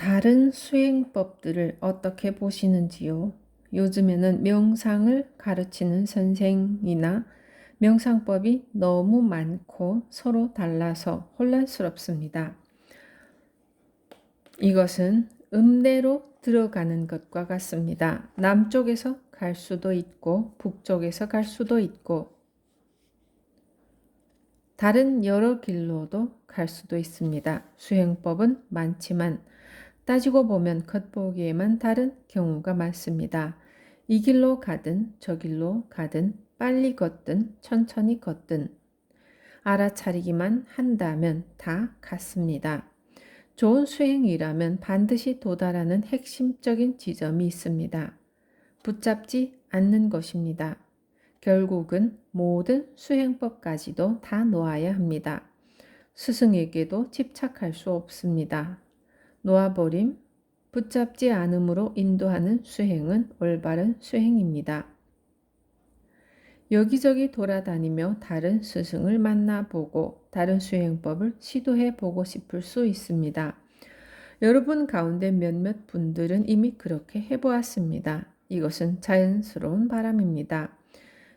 다른 수행법들을 어떻게 보시는지요? 요즘에는 명상을 가르치는 선생이나 명상법이 너무 많고 서로 달라서 혼란스럽습니다. 이것은 음대로 들어가는 것과 같습니다. 남쪽에서 갈 수도 있고 북쪽에서 갈 수도 있고 다른 여러 길로도 갈 수도 있습니다. 수행법은 많지만 따지고 보면 겉보기에만 다른 경우가 많습니다. 이 길로 가든 저 길로 가든 빨리 걷든 천천히 걷든 알아차리기만 한다면 다 같습니다. 좋은 수행이라면 반드시 도달하는 핵심적인 지점이 있습니다. 붙잡지 않는 것입니다. 결국은 모든 수행법까지도 다 놓아야 합니다. 스승에게도 집착할 수 없습니다. 놓아버림, 붙잡지 않음으로 인도하는 수행은 올바른 수행입니다. 여기저기 돌아다니며 다른 스승을 만나보고 다른 수행법을 시도해보고 싶을 수 있습니다. 여러분 가운데 몇몇 분들은 이미 그렇게 해보았습니다. 이것은 자연스러운 바람입니다.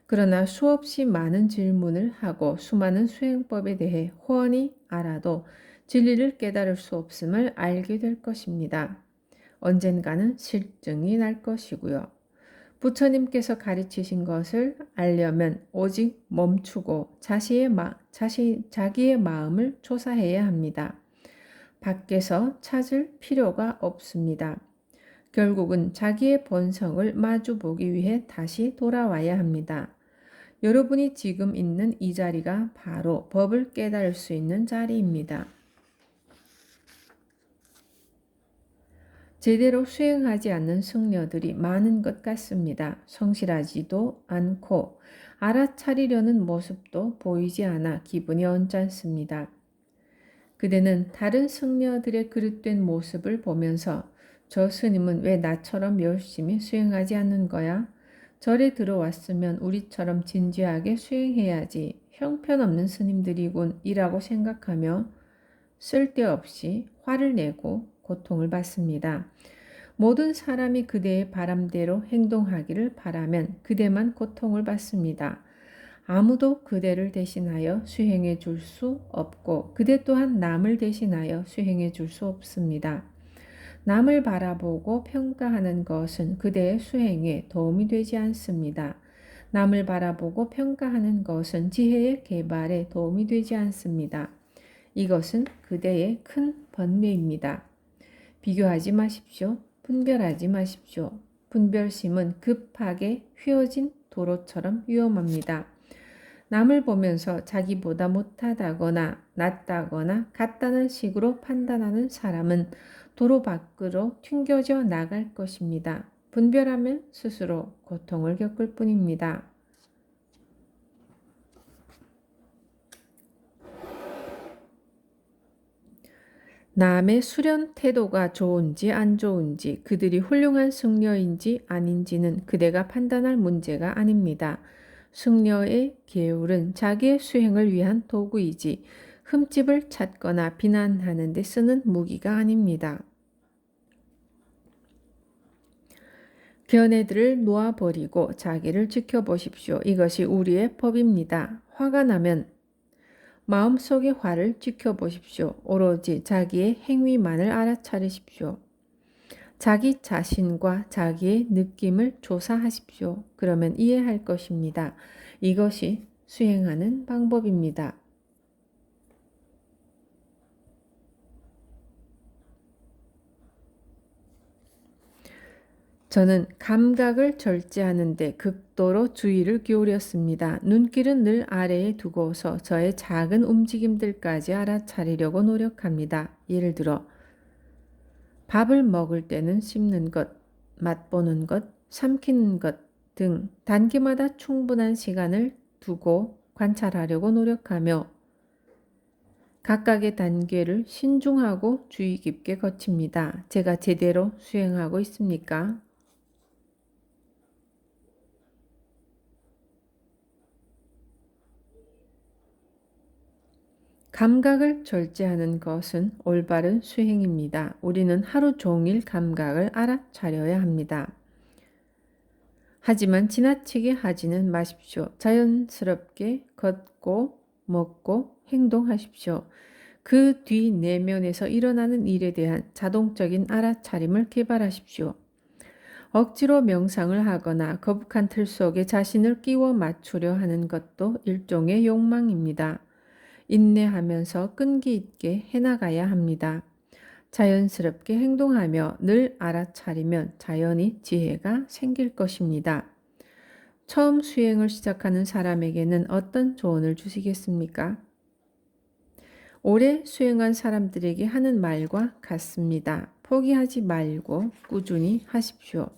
그러나 수없이 많은 질문을 하고 수많은 수행법에 대해 훤히 알아도 진리를 깨달을 수 없음을 알게 될 것입니다. 언젠가는 실증이 날 것이고요. 부처님께서 가르치신 것을 알려면 오직 멈추고 자기의 마음을 조사해야 합니다. 밖에서 찾을 필요가 없습니다. 결국은 자기의 본성을 마주보기 위해 다시 돌아와야 합니다. 여러분이 지금 있는 이 자리가 바로 법을 깨달을 수 있는 자리입니다. 제대로 수행하지 않는 승려들이 많은 것 같습니다. 성실하지도 않고 알아차리려는 모습도 보이지 않아 기분이 언짢습니다. 그대는 다른 승려들의 그릇된 모습을 보면서 저 스님은 왜 나처럼 열심히 수행하지 않는 거야? 절에 들어왔으면 우리처럼 진지하게 수행해야지. 형편없는 스님들이군 이라고 생각하며 쓸데없이 화를 내고 고통을 받습니다. 모든 사람이 그대의 바람대로 행동하기를 바라면 그대만 고통을 받습니다. 아무도 그대를 대신하여 수행해 줄 수 없고 그대 또한 남을 대신하여 수행해 줄 수 없습니다. 남을 바라보고 평가하는 것은 그대의 수행에 도움이 되지 않습니다. 남을 바라보고 평가하는 것은 지혜의 개발에 도움이 되지 않습니다. 이것은 그대의 큰 번뇌입니다. 비교하지 마십시오. 분별하지 마십시오. 분별심은 급하게 휘어진 도로처럼 위험합니다. 남을 보면서 자기보다 못하다거나 낫다거나 같다는 식으로 판단하는 사람은 도로 밖으로 튕겨져 나갈 것입니다. 분별하면 스스로 고통을 겪을 뿐입니다. 남의 수련 태도가 좋은지 안 좋은지 그들이 훌륭한 승려인지 아닌지는 그대가 판단할 문제가 아닙니다. 승려의 계율은 자기의 수행을 위한 도구이지 흠집을 찾거나 비난하는 데 쓰는 무기가 아닙니다. 견해들을 놓아버리고 자기를 지켜보십시오. 이것이 우리의 법입니다. 화가 나면 마음속의 화를 지켜보십시오. 오로지 자기의 행위만을 알아차리십시오. 자기 자신과 자기의 느낌을 조사하십시오. 그러면 이해할 것입니다. 이것이 수행하는 방법입니다. 저는 감각을 절제하는 데 극도로 주의를 기울였습니다. 눈길은 늘 아래에 두고서 저의 작은 움직임들까지 알아차리려고 노력합니다. 예를 들어 밥을 먹을 때는 씹는 것, 맛보는 것, 삼키는 것 등 단계마다 충분한 시간을 두고 관찰하려고 노력하며 각각의 단계를 신중하고 주의 깊게 거칩니다. 제가 제대로 수행하고 있습니까? 감각을 절제하는 것은 올바른 수행입니다. 우리는 하루 종일 감각을 알아차려야 합니다. 하지만 지나치게 하지는 마십시오. 자연스럽게 걷고 먹고 행동하십시오. 그 뒤 내면에서 일어나는 일에 대한 자동적인 알아차림을 개발하십시오. 억지로 명상을 하거나 거북한 틀 속에 자신을 끼워 맞추려 하는 것도 일종의 욕망입니다. 인내하면서 끈기 있게 해나가야 합니다. 자연스럽게 행동하며 늘 알아차리면 자연히 지혜가 생길 것입니다. 처음 수행을 시작하는 사람에게는 어떤 조언을 주시겠습니까? 오래 수행한 사람들에게 하는 말과 같습니다. 포기하지 말고 꾸준히 하십시오.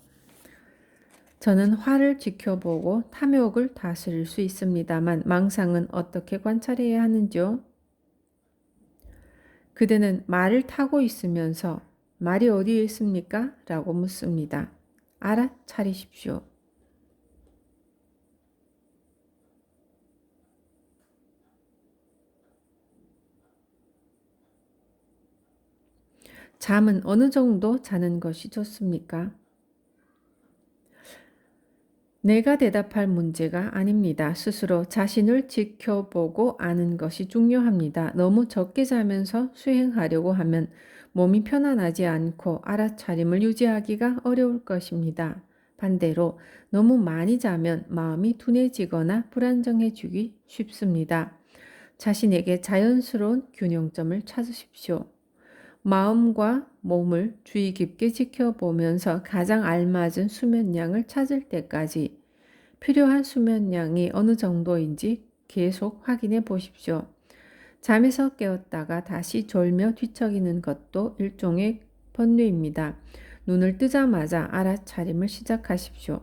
저는 화를 지켜보고 탐욕을 다스릴 수 있습니다만 망상은 어떻게 관찰해야 하는지요? 그대는 말을 타고 있으면서 말이 어디에 있습니까? 라고 묻습니다. 알아차리십시오. 잠은 어느 정도 자는 것이 좋습니까? 내가 대답할 문제가 아닙니다. 스스로 자신을 지켜보고 아는 것이 중요합니다. 너무 적게 자면서 수행하려고 하면 몸이 편안하지 않고 알아차림을 유지하기가 어려울 것입니다. 반대로 너무 많이 자면 마음이 둔해지거나 불안정해지기 쉽습니다. 자신에게 자연스러운 균형점을 찾으십시오. 마음과 몸을 주의 깊게 지켜보면서 가장 알맞은 수면량을 찾을 때까지 필요한 수면량이 어느 정도인지 계속 확인해 보십시오. 잠에서 깨었다가 다시 졸며 뒤척이는 것도 일종의 번뇌입니다. 눈을 뜨자마자 알아차림을 시작하십시오.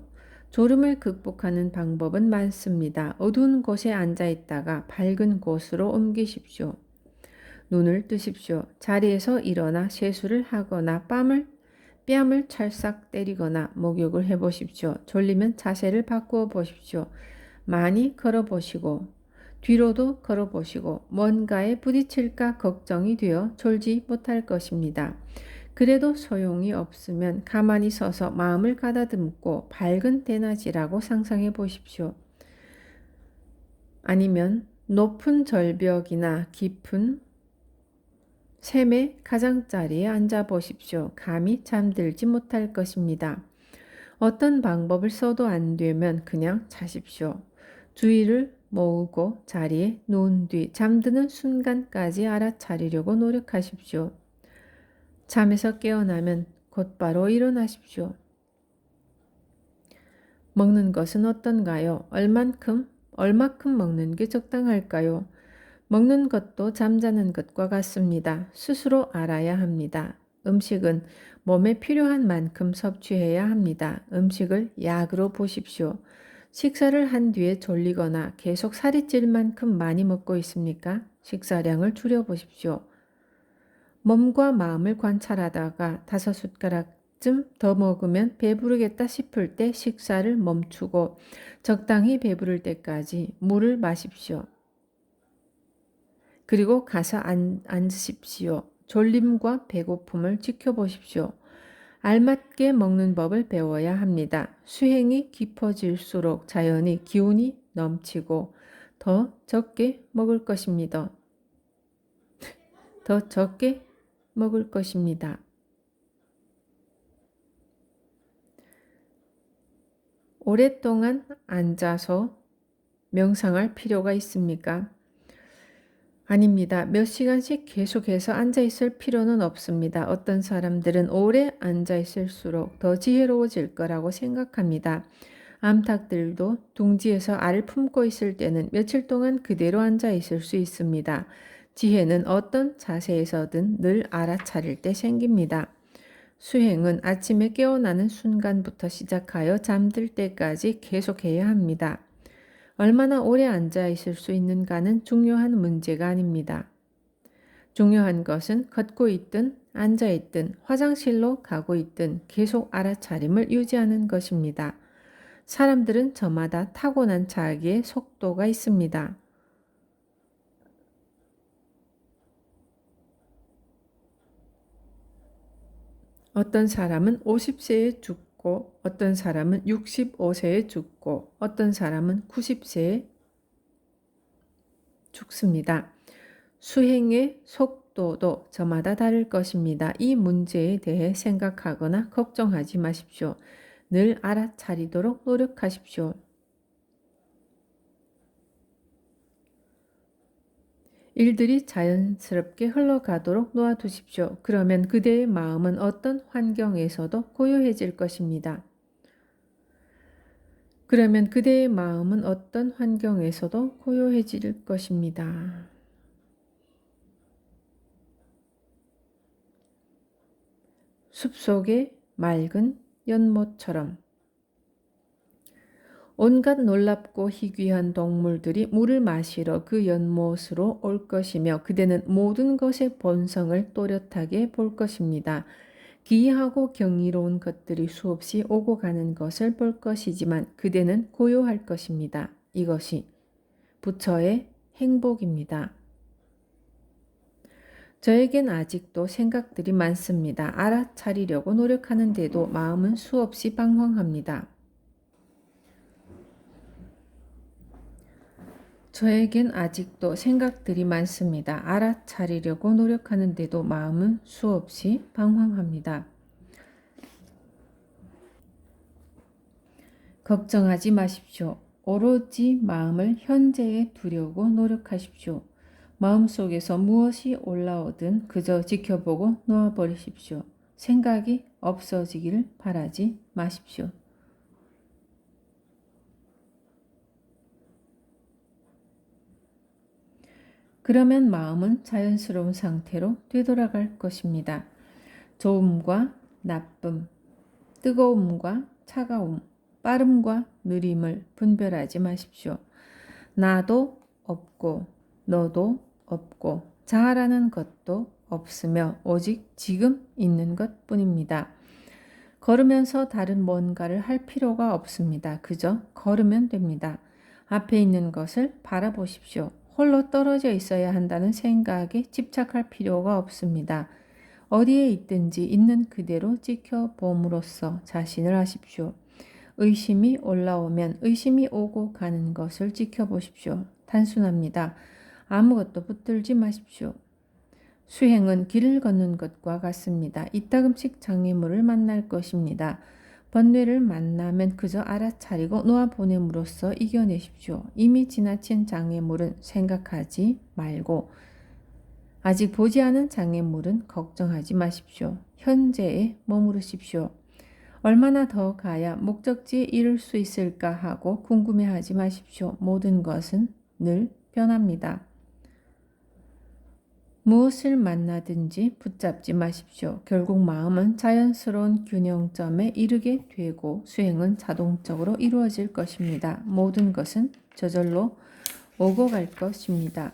졸음을 극복하는 방법은 많습니다. 어두운 곳에 앉아 있다가 밝은 곳으로 옮기십시오. 눈을 뜨십시오. 자리에서 일어나 세수를 하거나 뺨을 찰싹 때리거나 목욕을 해보십시오. 졸리면 자세를 바꾸어 보십시오. 많이 걸어보시고 뒤로도 걸어보시고 뭔가에 부딪힐까 걱정이 되어 졸지 못할 것입니다. 그래도 소용이 없으면 가만히 서서 마음을 가다듬고 밝은 대낮이라고 상상해 보십시오. 아니면 높은 절벽이나 깊은 샘의 가장자리에 앉아 보십시오. 감히 잠들지 못할 것입니다. 어떤 방법을 써도 안 되면 그냥 자십시오. 주의를 모으고 자리에 누운 뒤 잠드는 순간까지 알아차리려고 노력하십시오. 잠에서 깨어나면 곧바로 일어나십시오. 먹는 것은 어떤가요? 얼마큼 먹는 게 적당할까요? 먹는 것도 잠자는 것과 같습니다. 스스로 알아야 합니다. 음식은 몸에 필요한 만큼 섭취해야 합니다. 음식을 약으로 보십시오. 식사를 한 뒤에 졸리거나 계속 살이 찔 만큼 많이 먹고 있습니까? 식사량을 줄여보십시오. 몸과 마음을 관찰하다가 5숟가락쯤 더 먹으면 배부르겠다 싶을 때 식사를 멈추고 적당히 배부를 때까지 물을 마십시오. 그리고 가서 앉으십시오. 졸림과 배고픔을 지켜보십시오. 알맞게 먹는 법을 배워야 합니다. 수행이 깊어질수록 자연히 기운이 넘치고 더 적게 먹을 것입니다. 더 적게 먹을 것입니다. 오랫동안 앉아서 명상할 필요가 있습니까? 아닙니다. 몇 시간씩 계속해서 앉아있을 필요는 없습니다. 어떤 사람들은 오래 앉아있을수록 더 지혜로워질 거라고 생각합니다. 암탉들도 둥지에서 알을 품고 있을 때는 며칠 동안 그대로 앉아있을 수 있습니다. 지혜는 어떤 자세에서든 늘 알아차릴 때 생깁니다. 수행은 아침에 깨어나는 순간부터 시작하여 잠들 때까지 계속해야 합니다. 얼마나 오래 앉아 있을 수 있는가는 중요한 문제가 아닙니다. 중요한 것은 걷고 있든 앉아 있든 화장실로 가고 있든 계속 알아차림을 유지하는 것입니다. 사람들은 저마다 타고난 자기의 속도가 있습니다. 어떤 사람은 50세에 죽고 어떤 사람은 65세에 죽고 어떤 사람은 90세에 죽습니다. 수행의 속도도 저마다 다를 것입니다. 이 문제에 대해 생각하거나 걱정하지 마십시오. 늘 알아차리도록 노력하십시오. 일들이 자연스럽게 흘러가도록 놓아두십시오. 그러면 그대의 마음은 어떤 환경에서도 고요해질 것입니다. 그러면 그대의 마음은 어떤 환경에서도 고요해질 것입니다. 숲속의 맑은 연못처럼 온갖 놀랍고 희귀한 동물들이 물을 마시러 그 연못으로 올 것이며 그대는 모든 것의 본성을 또렷하게 볼 것입니다. 기이하고 경이로운 것들이 수없이 오고 가는 것을 볼 것이지만 그대는 고요할 것입니다. 이것이 부처의 행복입니다. 저에겐 아직도 생각들이 많습니다. 알아차리려고 노력하는데도 마음은 수없이 방황합니다. 저에겐 아직도 생각들이 많습니다. 알아차리려고 노력하는데도 마음은 수없이 방황합니다. 걱정하지 마십시오. 오로지 마음을 현재에 두려고 노력하십시오. 마음속에서 무엇이 올라오든 그저 지켜보고 놓아버리십시오. 생각이 없어지기를 바라지 마십시오. 그러면 마음은 자연스러운 상태로 되돌아갈 것입니다. 좋음과 나쁨, 뜨거움과 차가움, 빠름과 느림을 분별하지 마십시오. 나도 없고 너도 없고 자아라는 것도 없으며 오직 지금 있는 것 뿐입니다. 걸으면서 다른 뭔가를 할 필요가 없습니다. 그저 걸으면 됩니다. 앞에 있는 것을 바라보십시오. 홀로 떨어져 있어야 한다는 생각에 집착할 필요가 없습니다. 어디에 있든지 있는 그대로 지켜봄으로써 자신을 아십시오. 의심이 올라오면 의심이 오고 가는 것을 지켜보십시오. 단순합니다. 아무것도 붙들지 마십시오. 수행은 길을 걷는 것과 같습니다. 이따금씩 장애물을 만날 것입니다. 번뇌를 만나면 그저 알아차리고 놓아보냄으로써 이겨내십시오. 이미 지나친 장애물은 생각하지 말고 아직 보지 않은 장애물은 걱정하지 마십시오. 현재에 머무르십시오. 얼마나 더 가야 목적지에 이룰 수 있을까 하고 궁금해하지 마십시오. 모든 것은 늘 변합니다. 무엇을 만나든지 붙잡지 마십시오. 결국 마음은 자연스러운 균형점에 이르게 되고 수행은 자동적으로 이루어질 것입니다. 모든 것은 저절로 오고 갈 것입니다.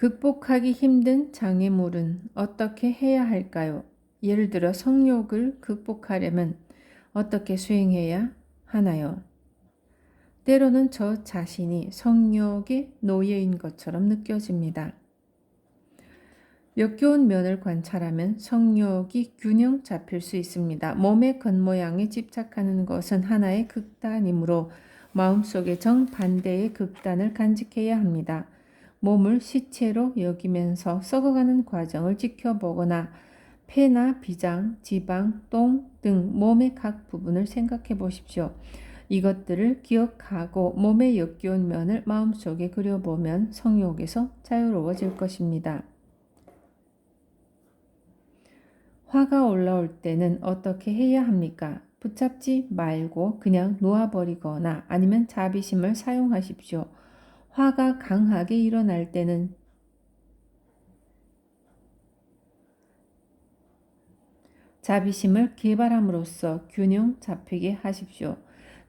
극복하기 힘든 장애물은 어떻게 해야 할까요? 예를 들어 성욕을 극복하려면 어떻게 수행해야 하나요? 때로는 저 자신이 성욕의 노예인 것처럼 느껴집니다. 역겨운 면을 관찰하면 성욕이 균형 잡힐 수 있습니다. 몸의 겉모양에 집착하는 것은 하나의 극단이므로 마음속의 정반대의 극단을 간직해야 합니다. 몸을 시체로 여기면서 썩어가는 과정을 지켜보거나 폐나 비장, 지방, 똥 등 몸의 각 부분을 생각해 보십시오. 이것들을 기억하고 몸의 역겨운 면을 마음속에 그려보면 성욕에서 자유로워질 것입니다. 화가 올라올 때는 어떻게 해야 합니까? 붙잡지 말고 그냥 놓아버리거나 아니면 자비심을 사용하십시오. 화가 강하게 일어날 때는 자비심을 개발함으로써 균형 잡히게 하십시오.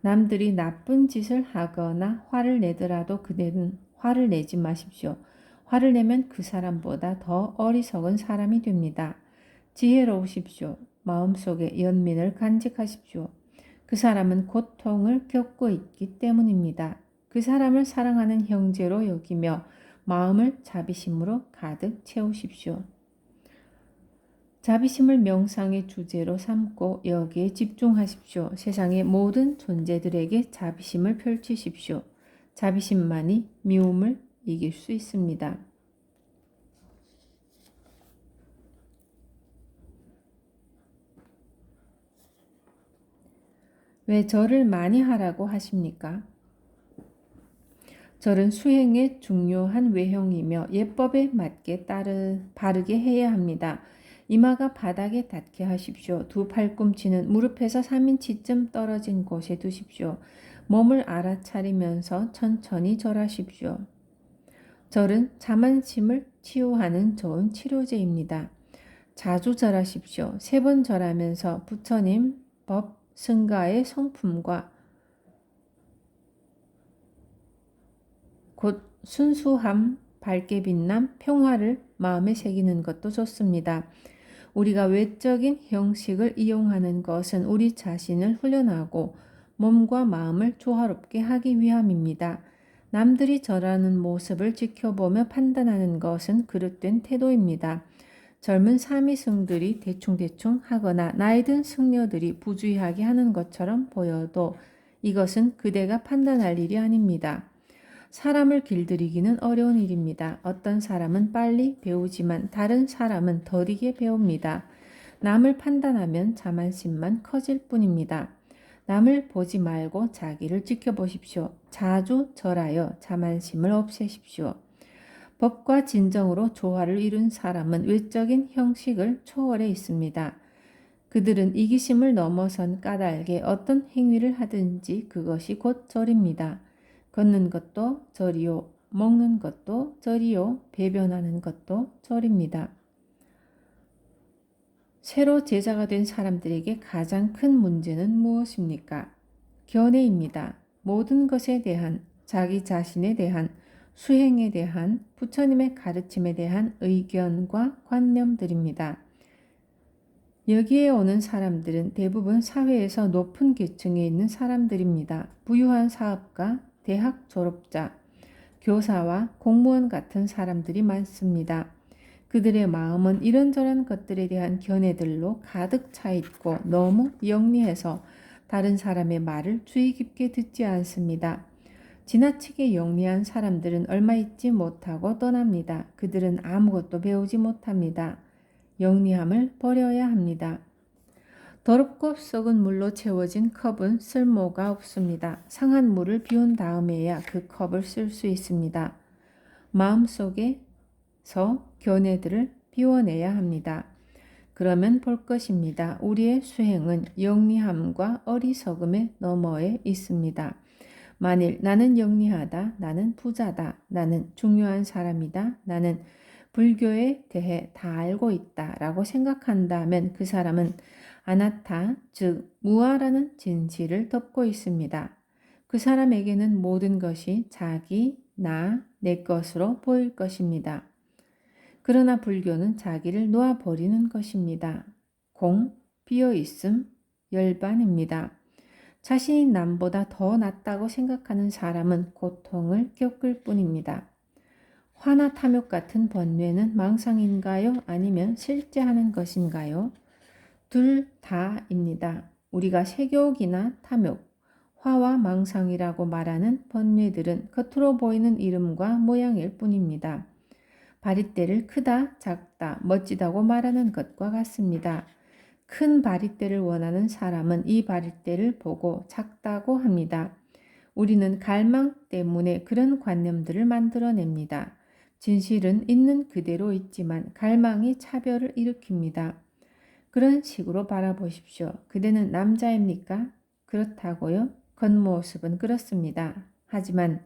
남들이 나쁜 짓을 하거나 화를 내더라도 그대는 화를 내지 마십시오. 화를 내면 그 사람보다 더 어리석은 사람이 됩니다. 지혜로우십시오. 마음속에 연민을 간직하십시오. 그 사람은 고통을 겪고 있기 때문입니다. 그 사람을 사랑하는 형제로 여기며 마음을 자비심으로 가득 채우십시오. 자비심을 명상의 주제로 삼고 여기에 집중하십시오. 세상의 모든 존재들에게 자비심을 펼치십시오. 자비심만이 미움을 이길 수 있습니다. 왜 절을 많이 하라고 하십니까? 절은 수행의 중요한 외형이며 예법에 맞게 바르게 해야 합니다. 이마가 바닥에 닿게 하십시오. 두 팔꿈치는 무릎에서 3인치쯤 떨어진 곳에 두십시오. 몸을 알아차리면서 천천히 절하십시오. 절은 자만심을 치유하는 좋은 치료제입니다. 자주 절하십시오. 3번 절하면서 부처님, 법, 승가의 성품과 곧 순수함, 밝게 빛남, 평화를 마음에 새기는 것도 좋습니다. 우리가 외적인 형식을 이용하는 것은 우리 자신을 훈련하고 몸과 마음을 조화롭게 하기 위함입니다. 남들이 절하는 모습을 지켜보며 판단하는 것은 그릇된 태도입니다. 젊은 사미승들이 대충대충 하거나 나이 든 승려들이 부주의하게 하는 것처럼 보여도 이것은 그대가 판단할 일이 아닙니다. 사람을 길들이기는 어려운 일입니다. 어떤 사람은 빨리 배우지만 다른 사람은 더디게 배웁니다. 남을 판단하면 자만심만 커질 뿐입니다. 남을 보지 말고 자기를 지켜보십시오. 자주 절하여 자만심을 없애십시오. 법과 진정으로 조화를 이룬 사람은 외적인 형식을 초월해 있습니다. 그들은 이기심을 넘어선 까닭에 어떤 행위를 하든지 그것이 곧 절입니다. 걷는 것도 절이요, 먹는 것도 절이요, 배변하는 것도 절입니다. 새로 제자가 된 사람들에게 가장 큰 문제는 무엇입니까? 견해입니다. 모든 것에 대한, 자기 자신에 대한, 수행에 대한, 부처님의 가르침에 대한 의견과 관념들입니다. 여기에 오는 사람들은 대부분 사회에서 높은 계층에 있는 사람들입니다. 부유한 사업가, 대학 졸업자, 교사와 공무원 같은 사람들이 많습니다. 그들의 마음은 이런저런 것들에 대한 견해들로 가득 차 있고 너무 영리해서 다른 사람의 말을 주의 깊게 듣지 않습니다. 지나치게 영리한 사람들은 얼마 있지 못하고 떠납니다. 그들은 아무것도 배우지 못합니다. 영리함을 버려야 합니다. 더럽고 썩은 물로 채워진 컵은 쓸모가 없습니다. 상한 물을 비운 다음에야 그 컵을 쓸 수 있습니다. 마음속에서 견해들을 비워내야 합니다. 그러면 볼 것입니다. 우리의 수행은 영리함과 어리석음의 너머에 있습니다. 만일 나는 영리하다, 나는 부자다, 나는 중요한 사람이다, 나는 불교에 대해 다 알고 있다 라고 생각한다면 그 사람은 아나타, 즉 무아라는 진실을 덮고 있습니다. 그 사람에게는 모든 것이 자기, 나, 내 것으로 보일 것입니다. 그러나 불교는 자기를 놓아버리는 것입니다. 공, 비어있음, 열반입니다. 자신이 남보다 더 낫다고 생각하는 사람은 고통을 겪을 뿐입니다. 화나 탐욕 같은 번뇌는 망상인가요? 아니면 실제 하는 것인가요? 둘 다입니다. 우리가 색욕이나 탐욕, 화와 망상이라고 말하는 번뇌들은 겉으로 보이는 이름과 모양일 뿐입니다. 바리떼를 크다, 작다, 멋지다고 말하는 것과 같습니다. 큰 바리떼를 원하는 사람은 이 바리떼를 보고 작다고 합니다. 우리는 갈망 때문에 그런 관념들을 만들어냅니다. 진실은 있는 그대로 있지만 갈망이 차별을 일으킵니다. 그런 식으로 바라보십시오. 그대는 남자입니까? 그렇다고요? 겉모습은 그렇습니다. 하지만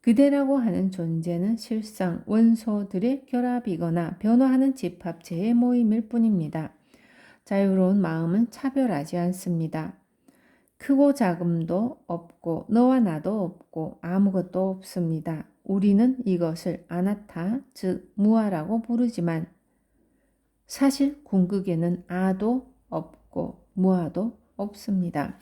그대라고 하는 존재는 실상 원소들의 결합이거나 변화하는 집합체의 모임일 뿐입니다. 자유로운 마음은 차별하지 않습니다. 크고 작음도 없고 너와 나도 없고 아무것도 없습니다. 우리는 이것을 아나타, 즉 무아라고 부르지만 사실 궁극에는 아도 없고 무아도 없습니다.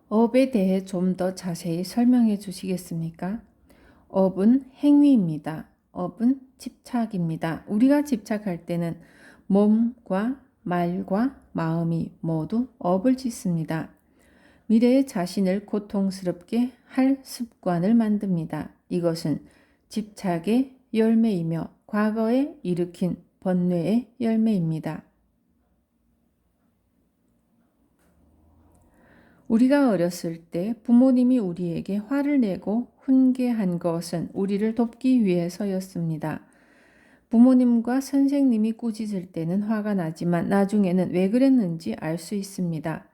업에 대해 좀 더 자세히 설명해 주시겠습니까? 업은 행위입니다. 업은 집착입니다. 우리가 집착할 때는 몸과 말과 마음이 모두 업을 짓습니다. 미래의 자신을 고통스럽게 할 습관을 만듭니다. 이것은 집착의 열매이며 과거에 일으킨 번뇌의 열매입니다. 우리가 어렸을 때 부모님이 우리에게 화를 내고 훈계한 것은 우리를 돕기 위해서였습니다. 부모님과 선생님이 꾸짖을 때는 화가 나지만 나중에는 왜 그랬는지 알 수 있습니다.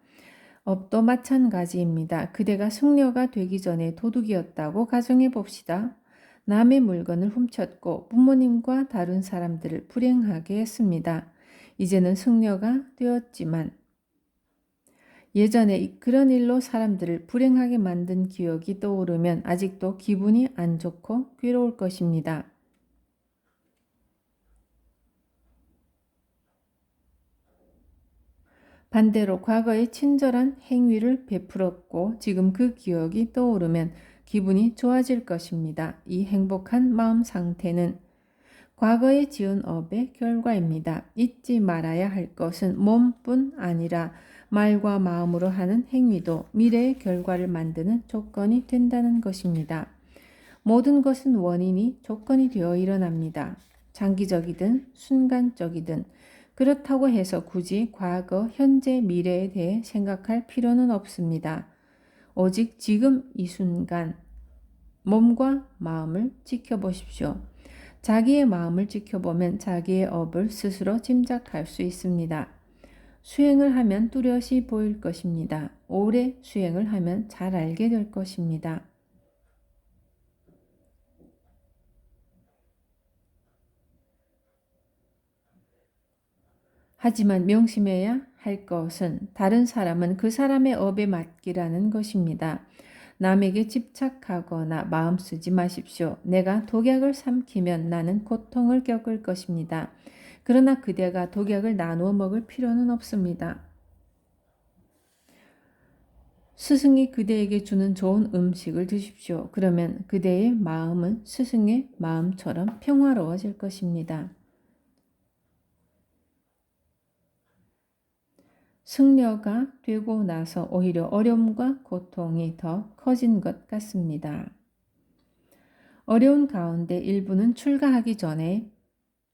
업도 마찬가지입니다. 그대가 승려가 되기 전에 도둑이었다고 가정해 봅시다. 남의 물건을 훔쳤고 부모님과 다른 사람들을 불행하게 했습니다. 이제는 승려가 되었지만 예전에 그런 일로 사람들을 불행하게 만든 기억이 떠오르면 아직도 기분이 안 좋고 괴로울 것입니다. 반대로 과거에 친절한 행위를 베풀었고 지금 그 기억이 떠오르면 기분이 좋아질 것입니다. 이 행복한 마음 상태는 과거에 지은 업의 결과입니다. 잊지 말아야 할 것은 몸뿐 아니라 말과 마음으로 하는 행위도 미래의 결과를 만드는 조건이 된다는 것입니다. 모든 것은 원인이 조건이 되어 일어납니다. 장기적이든 순간적이든 그렇다고 해서 굳이 과거, 현재, 미래에 대해 생각할 필요는 없습니다. 오직 지금 이 순간 몸과 마음을 지켜보십시오. 자기의 마음을 지켜보면 자기의 업을 스스로 짐작할 수 있습니다. 수행을 하면 뚜렷이 보일 것입니다. 오래 수행을 하면 잘 알게 될 것입니다. 하지만 명심해야 할 것은 다른 사람은 그 사람의 업에 맡기라는 것입니다. 남에게 집착하거나 마음 쓰지 마십시오. 내가 독약을 삼키면 나는 고통을 겪을 것입니다. 그러나 그대가 독약을 나누어 먹을 필요는 없습니다. 스승이 그대에게 주는 좋은 음식을 드십시오. 그러면 그대의 마음은 스승의 마음처럼 평화로워질 것입니다. 승려가 되고 나서 오히려 어려움과 고통이 더 커진 것 같습니다. 어려운 가운데 일부는 출가하기 전에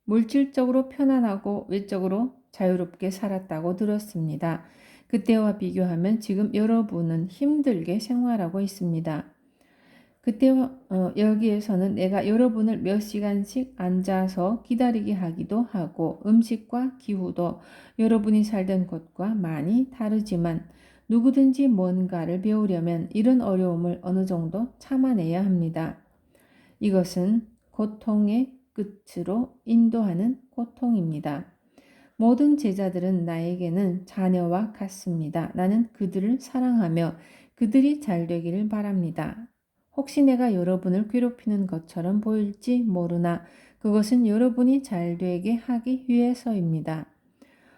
물질적으로 편안하고 외적으로 자유롭게 살았다고 들었습니다. 그때와 비교하면 지금 여러분은 힘들게 생활하고 있습니다. 그때와 여기에서는 내가 여러분을 몇 시간씩 앉아서 기다리게 하기도 하고 음식과 기후도 여러분이 살던 곳과 많이 다르지만 누구든지 뭔가를 배우려면 이런 어려움을 어느 정도 참아내야 합니다. 이것은 고통의 끝으로 인도하는 고통입니다. 모든 제자들은 나에게는 자녀와 같습니다. 나는 그들을 사랑하며 그들이 잘 되기를 바랍니다. 혹시 내가 여러분을 괴롭히는 것처럼 보일지 모르나 그것은 여러분이 잘 되게 하기 위해서입니다.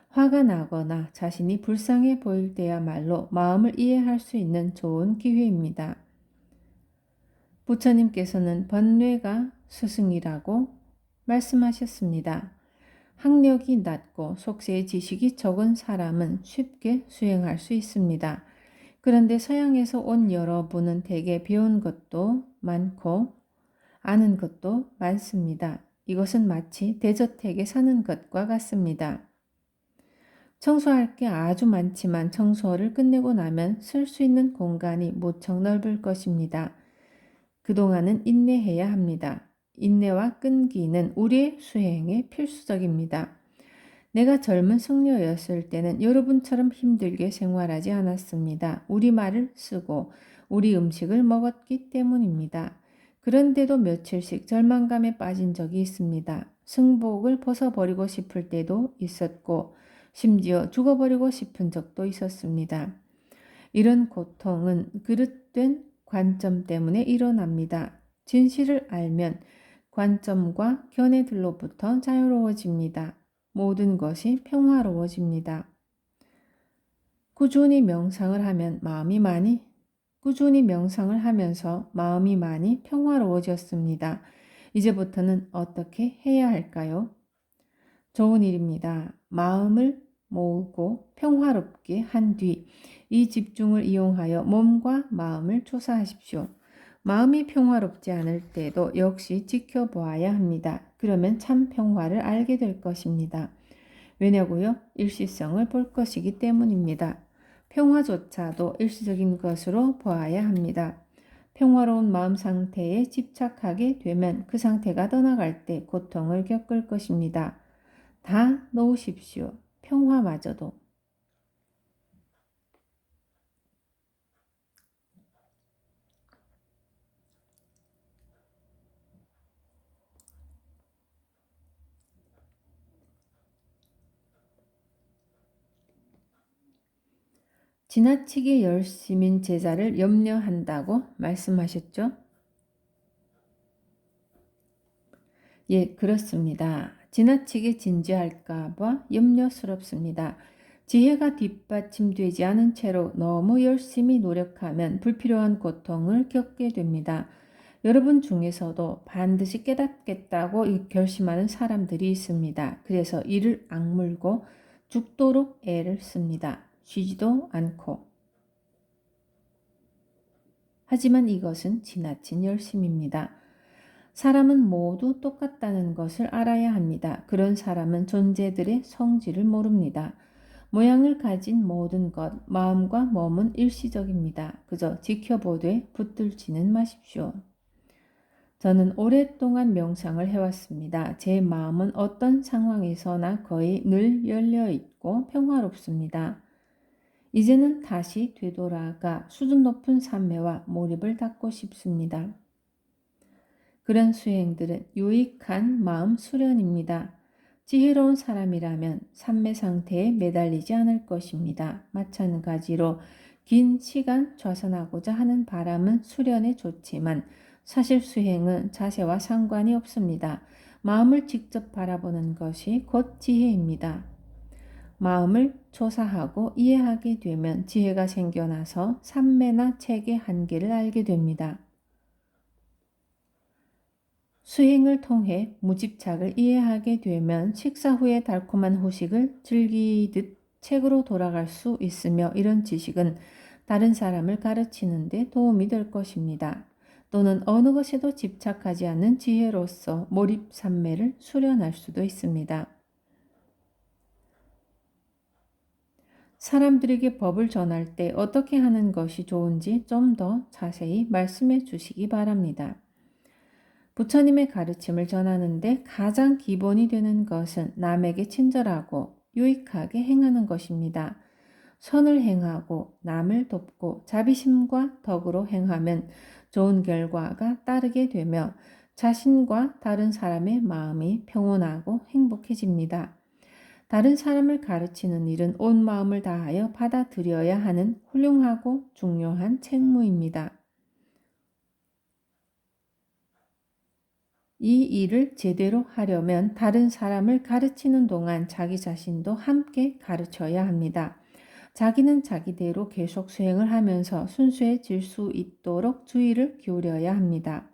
화가 나거나 자신이 불쌍해 보일 때야말로 마음을 이해할 수 있는 좋은 기회입니다. 부처님께서는 번뇌가 스승이라고 말씀하셨습니다. 학력이 낮고 속세의 지식이 적은 사람은 쉽게 수행할 수 있습니다. 그런데 서양에서 온 여러분은 대개 배운 것도 많고 아는 것도 많습니다. 이것은 마치 대저택에 사는 것과 같습니다. 청소할 게 아주 많지만 청소를 끝내고 나면 쓸 수 있는 공간이 무척 넓을 것입니다. 그동안은 인내해야 합니다. 인내와 끈기는 우리의 수행에 필수적입니다. 내가 젊은 승려였을 때는 여러분처럼 힘들게 생활하지 않았습니다. 우리 말을 쓰고 우리 음식을 먹었기 때문입니다. 그런데도 며칠씩 절망감에 빠진 적이 있습니다. 승복을 벗어버리고 싶을 때도 있었고 심지어 죽어버리고 싶은 적도 있었습니다. 이런 고통은 그릇된 관점 때문에 일어납니다. 진실을 알면 관점과 견해들로부터 자유로워집니다. 모든 것이 평화로워집니다. 꾸준히 명상을 하면서 마음이 많이 평화로워졌습니다. 이제부터는 어떻게 해야 할까요? 좋은 일입니다. 마음을 모으고 평화롭게 한 뒤 이 집중을 이용하여 몸과 마음을 조사하십시오. 마음이 평화롭지 않을 때도 역시 지켜보아야 합니다. 그러면 참 평화를 알게 될 것입니다. 왜냐고요? 일시성을 볼 것이기 때문입니다. 평화조차도 일시적인 것으로 보아야 합니다. 평화로운 마음 상태에 집착하게 되면 그 상태가 떠나갈 때 고통을 겪을 것입니다. 다 놓으십시오. 평화마저도. 지나치게 열심인 제자를 염려한다고 말씀하셨죠? 예, 그렇습니다. 지나치게 진지할까봐 염려스럽습니다. 지혜가 뒷받침되지 않은 채로 너무 열심히 노력하면 불필요한 고통을 겪게 됩니다. 여러분 중에서도 반드시 깨닫겠다고 결심하는 사람들이 있습니다. 그래서 이를 악물고 죽도록 애를 씁니다. 쉬지도 않고. 하지만 이것은 지나친 열심입니다. 사람은 모두 똑같다는 것을 알아야 합니다. 그런 사람은 존재들의 성질을 모릅니다. 모양을 가진 모든 것, 마음과 몸은 일시적입니다. 그저 지켜보되 붙들지는 마십시오. 저는 오랫동안 명상을 해왔습니다. 제 마음은 어떤 상황에서나 거의 늘 열려있고 평화롭습니다. 이제는 다시 되돌아가 수준 높은 삼매와 몰입을 닫고 싶습니다. 그런 수행들은 유익한 마음 수련입니다. 지혜로운 사람이라면 삼매 상태에 매달리지 않을 것입니다. 마찬가지로 긴 시간 좌선하고자 하는 바람은 수련에 좋지만 사실 수행은 자세와 상관이 없습니다. 마음을 직접 바라보는 것이 곧 지혜입니다. 마음을 조사하고 이해하게 되면 지혜가 생겨나서 삼매나 책의 한계를 알게 됩니다. 수행을 통해 무집착을 이해하게 되면 식사 후에 달콤한 후식을 즐기듯 책으로 돌아갈 수 있으며 이런 지식은 다른 사람을 가르치는 데 도움이 될 것입니다. 또는 어느 것에도 집착하지 않는 지혜로서 몰입 삼매를 수련할 수도 있습니다. 사람들에게 법을 전할 때 어떻게 하는 것이 좋은지 좀 더 자세히 말씀해 주시기 바랍니다. 부처님의 가르침을 전하는데 가장 기본이 되는 것은 남에게 친절하고 유익하게 행하는 것입니다. 선을 행하고 남을 돕고 자비심과 덕으로 행하면 좋은 결과가 따르게 되며 자신과 다른 사람의 마음이 평온하고 행복해집니다. 다른 사람을 가르치는 일은 온 마음을 다하여 받아들여야 하는 훌륭하고 중요한 책무입니다. 이 일을 제대로 하려면 다른 사람을 가르치는 동안 자기 자신도 함께 가르쳐야 합니다. 자기는 자기대로 계속 수행을 하면서 순수해질 수 있도록 주의를 기울여야 합니다.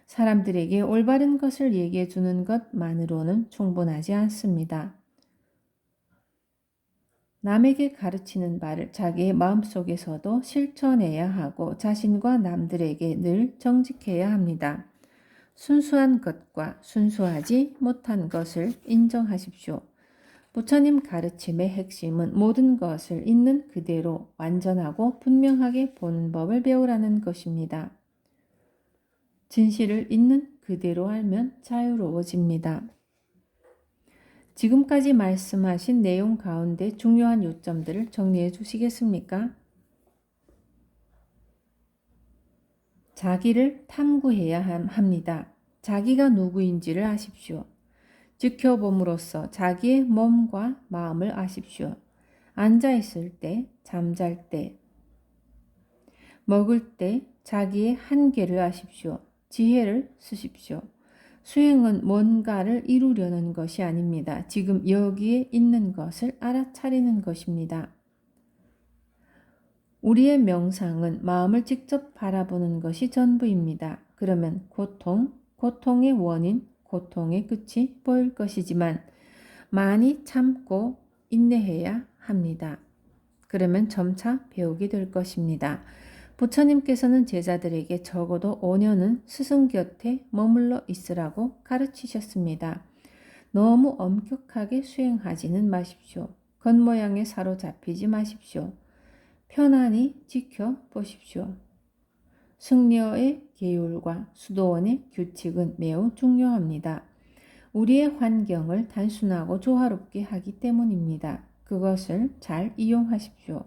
사람들에게 올바른 것을 얘기해 주는 것만으로는 충분하지 않습니다. 남에게 가르치는 바를 자기의 마음속에서도 실천해야 하고 자신과 남들에게 늘 정직해야 합니다. 순수한 것과 순수하지 못한 것을 인정하십시오. 부처님 가르침의 핵심은 모든 것을 있는 그대로 완전하고 분명하게 보는 법을 배우라는 것입니다. 진실을 있는 그대로 알면 자유로워집니다. 지금까지 말씀하신 내용 가운데 중요한 요점들을 정리해 주시겠습니까? 자기를 탐구해야 합니다. 자기가 누구인지를 아십시오. 지켜봄으로써 자기의 몸과 마음을 아십시오. 앉아있을 때, 잠잘 때, 먹을 때 자기의 한계를 아십시오. 지혜를 쓰십시오. 수행은 뭔가를 이루려는 것이 아닙니다. 지금 여기에 있는 것을 알아차리는 것입니다. 우리의 명상은 마음을 직접 바라보는 것이 전부입니다. 그러면 고통의 원인, 고통의 끝이 보일 것이지만 많이 참고 인내해야 합니다. 그러면 점차 배우게 될 것입니다. 부처님께서는 제자들에게 적어도 5년은 스승 곁에 머물러 있으라고 가르치셨습니다. 너무 엄격하게 수행하지는 마십시오. 겉모양에 사로잡히지 마십시오. 편안히 지켜보십시오. 승려의 계율과 수도원의 규칙은 매우 중요합니다. 우리의 환경을 단순하고 조화롭게 하기 때문입니다. 그것을 잘 이용하십시오.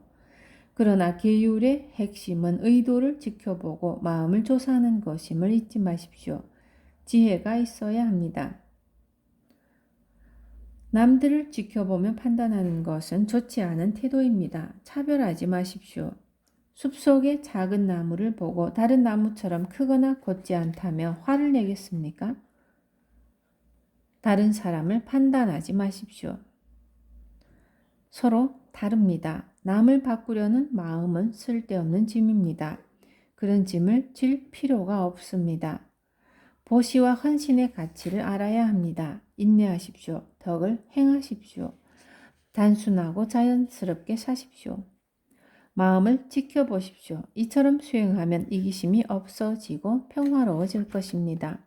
그러나 계율의 핵심은 의도를 지켜보고 마음을 조사하는 것임을 잊지 마십시오. 지혜가 있어야 합니다. 남들을 지켜보며 판단하는 것은 좋지 않은 태도입니다. 차별하지 마십시오. 숲속의 작은 나무를 보고 다른 나무처럼 크거나 곧지 않다며 화를 내겠습니까? 다른 사람을 판단하지 마십시오. 서로 다릅니다. 남을 바꾸려는 마음은 쓸데없는 짐입니다. 그런 짐을 질 필요가 없습니다. 보시와 헌신의 가치를 알아야 합니다. 인내하십시오. 덕을 행하십시오. 단순하고 자연스럽게 사십시오. 마음을 지켜보십시오. 이처럼 수행하면 이기심이 없어지고 평화로워질 것입니다.